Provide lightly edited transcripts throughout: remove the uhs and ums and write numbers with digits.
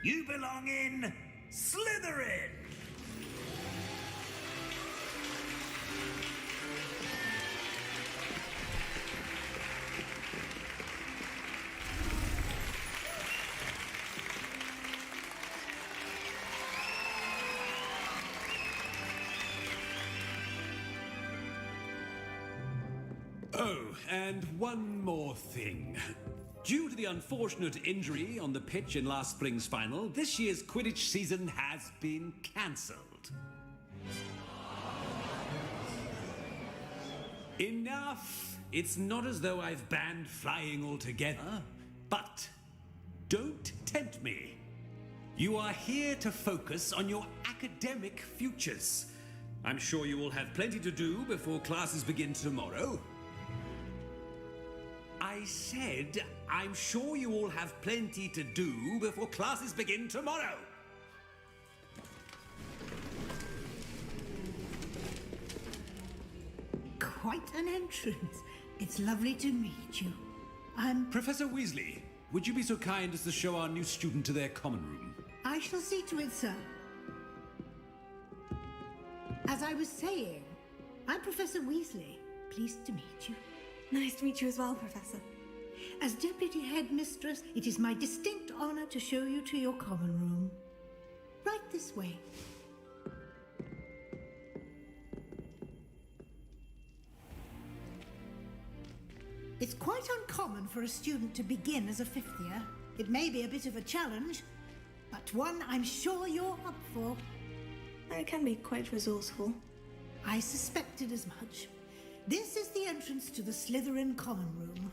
You belong in Slytherin! Oh, and one more thing. Due to the unfortunate injury on the pitch in last spring's final, this year's Quidditch season has been cancelled. Enough! It's not as though I've banned flying altogether, but don't tempt me. You are here to focus on your academic futures. I'm sure you will have plenty to do before classes begin tomorrow. I said, I'm sure you all have plenty to do before classes begin tomorrow. Quite an entrance. It's lovely to meet you. I'm... Professor Weasley, would you be so kind as to show our new student to their common room? I shall see to it, sir. As I was saying, I'm Professor Weasley. Pleased to meet you. Nice to meet you as well, Professor. As Deputy Headmistress, it is my distinct honor to show you to your common room. Right this way. It's quite uncommon for a student to begin as a fifth year. It may be a bit of a challenge, but one I'm sure you're up for. I can be quite resourceful. I suspected as much. This is the entrance to the Slytherin common room.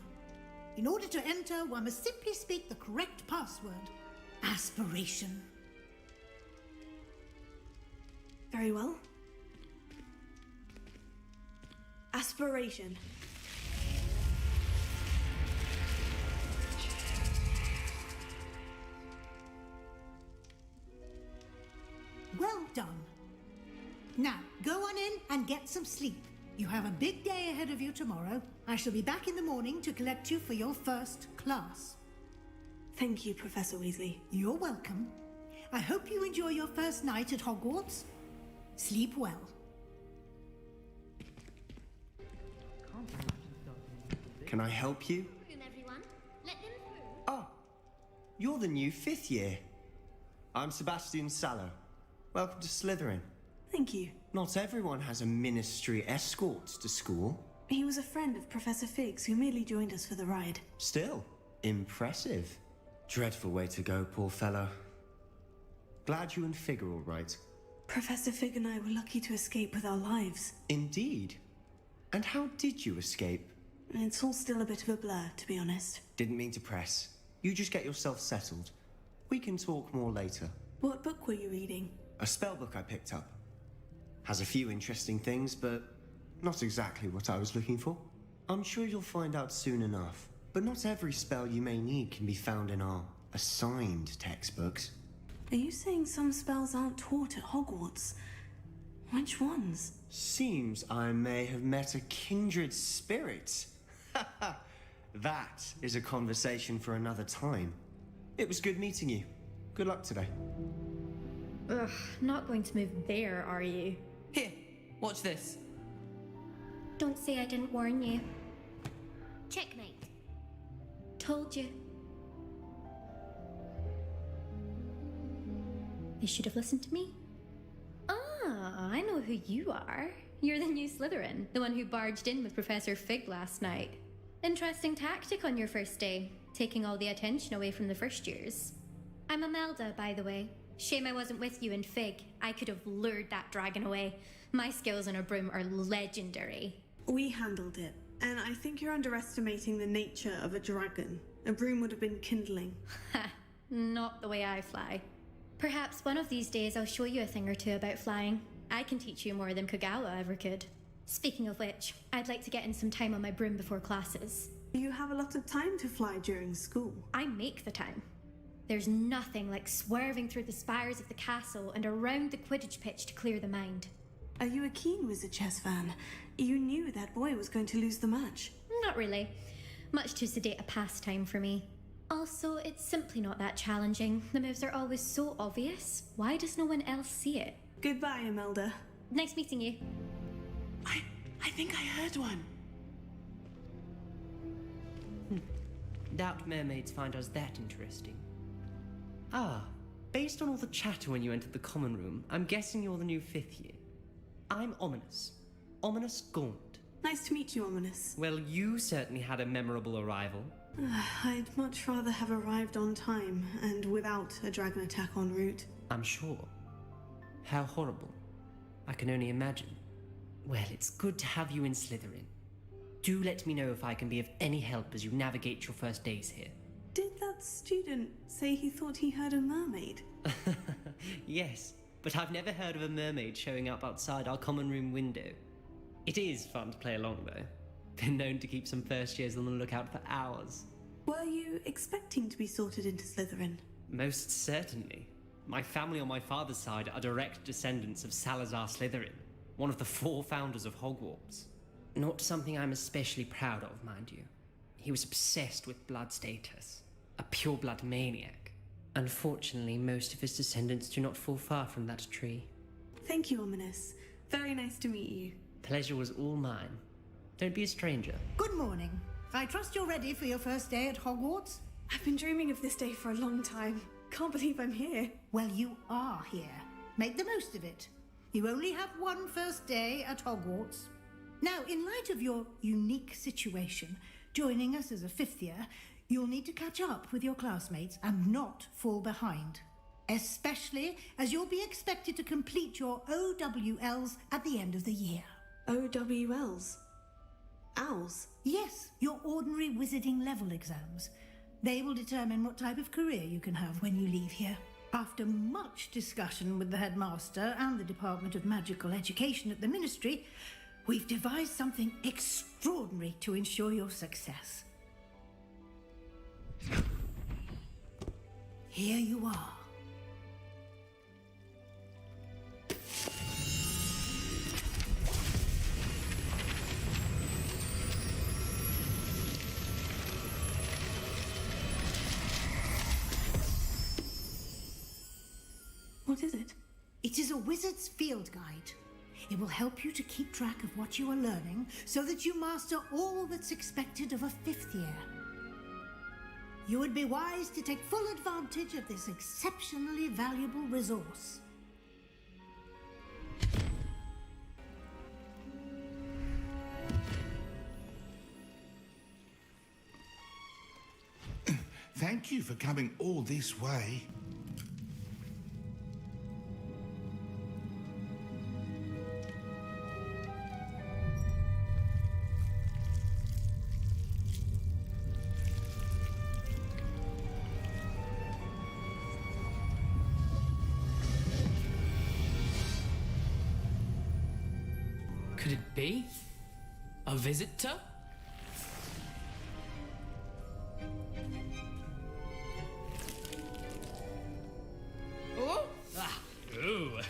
In order to enter, one must simply speak the correct password. Aspiration. Very well. Aspiration. Well done. Now, go on in and get some sleep. You have a big day ahead of you tomorrow. I shall be back in the morning to collect you for your first class. Thank you, Professor Weasley. You're welcome. I hope you enjoy your first night at Hogwarts. Sleep well. Can I help you? Everyone. Let them through. Oh, you're the new fifth year. I'm Sebastian Sallow. Welcome to Slytherin. Thank you. Not everyone has a ministry escort to school. He was a friend of Professor Fig's who merely joined us for the ride. Still, impressive. Dreadful way to go, poor fellow. Glad you and Fig are all right. Professor Fig and I were lucky to escape with our lives. Indeed. And how did you escape? It's all still a bit of a blur, to be honest. Didn't mean to press. You just get yourself settled. We can talk more later. What book were you reading? A spell book I picked up. Has a few interesting things, but not exactly what I was looking for. I'm sure you'll find out soon enough. But not every spell you may need can be found in our assigned textbooks. Are you saying some spells aren't taught at Hogwarts? Which ones? Seems I may have met a kindred spirit. That is a conversation for another time. It was good meeting you. Good luck today. Ugh, not going to move there, are you? Here, watch this. Don't say I didn't warn you. Checkmate. Told you. You should have listened to me. Ah, I know who you are. You're the new Slytherin, the one who barged in with Professor Fig last night. Interesting tactic on your first day, taking all the attention away from the first years. I'm Imelda, by the way. Shame I wasn't with you in Fig. I could have lured that dragon away. My skills on a broom are legendary. We handled it, and I think you're underestimating the nature of a dragon. A broom would have been kindling. Ha, not the way I fly. Perhaps one of these days I'll show you a thing or two about flying. I can teach you more than Kagawa ever could. Speaking of which, I'd like to get in some time on my broom before classes. You have a lot of time to fly during school. I make the time. There's nothing like swerving through the spires of the castle and around the Quidditch pitch to clear the mind. Are you a keen Wizard Chess fan? You knew that boy was going to lose the match. Not really. Much too sedate a pastime for me. Also, it's simply not that challenging. The moves are always so obvious. Why does no one else see it? Goodbye, Imelda. Nice meeting you. I think I heard one. Doubt mermaids find us that interesting. Ah, based on all the chatter when you entered the common room, I'm guessing you're the new 5th year. I'm Ominous. Ominous Gaunt. Nice to meet you, Ominous. Well, you certainly had a memorable arrival. I'd much rather have arrived on time and without a dragon attack en route. I'm sure. How horrible. I can only imagine. Well, it's good to have you in Slytherin. Do let me know if I can be of any help as you navigate your first days here. Did that student say he thought he heard a mermaid? Yes, but I've never heard of a mermaid showing up outside our common room window. It is fun to play along, though. Been known to keep some first years on the lookout for hours. Were you expecting to be sorted into Slytherin? Most certainly. My family on my father's side are direct descendants of Salazar Slytherin, one of the 4 founders of Hogwarts. Not something I'm especially proud of, mind you. He was obsessed with blood status, a pure-blood maniac. Unfortunately, most of his descendants do not fall far from that tree. Thank you, Ominous. Very nice to meet you. Pleasure was all mine. Don't be a stranger. Good morning. I trust you're ready for your first day at Hogwarts? I've been dreaming of this day for a long time. Can't believe I'm here. Well, you are here. Make the most of it. You only have one first day at Hogwarts. Now, in light of your unique situation, joining us as a 5th year, you'll need to catch up with your classmates and not fall behind. Especially as you'll be expected to complete your OWLs at the end of the year. OWLs? Owls? Yes, your ordinary wizarding level exams. They will determine what type of career you can have when you leave here. After much discussion with the headmaster and the Department of Magical Education at the Ministry, we've devised something extraordinary to ensure your success. Here you are. What is it? It is a wizard's field guide. It will help you to keep track of what you are learning so that you master all that's expected of a 5th year. You would be wise to take full advantage of this exceptionally valuable resource. Thank you for coming all this way. Could it be? A visitor? Oh! Ah. Ooh.